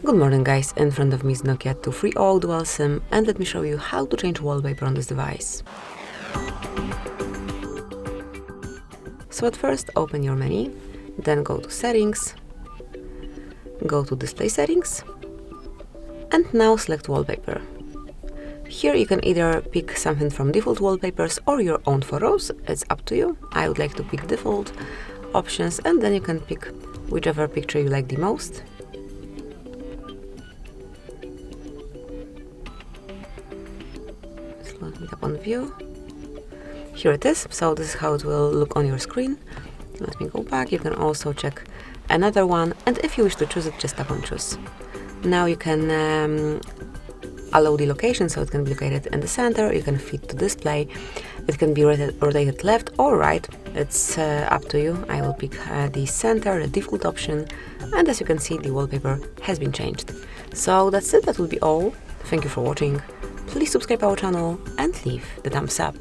Good morning guys, in front of me is Nokia 230 Dual SIM, and let me show you how to change wallpaper on this device. So at first open your menu, then go to Settings, go to Display Settings, and now select Wallpaper. Here you can either pick something from default wallpapers or your own photos, it's up to you. I would like to pick default options, and then you can pick whichever picture you like the most. Let me tap on View. Here it is, so this is how it will look on your screen. Let me go back, you can also check another one, and if you wish to choose it, just tap on Choose. Now you can allow the location, so it can be located in the center, you can fit to display, it can be rotated left or right, it's up to you. I will pick the center, the default option, and as you can see, the wallpaper has been changed. So that's it, that will be all. Thank you for watching. Please subscribe our channel and leave the thumbs up.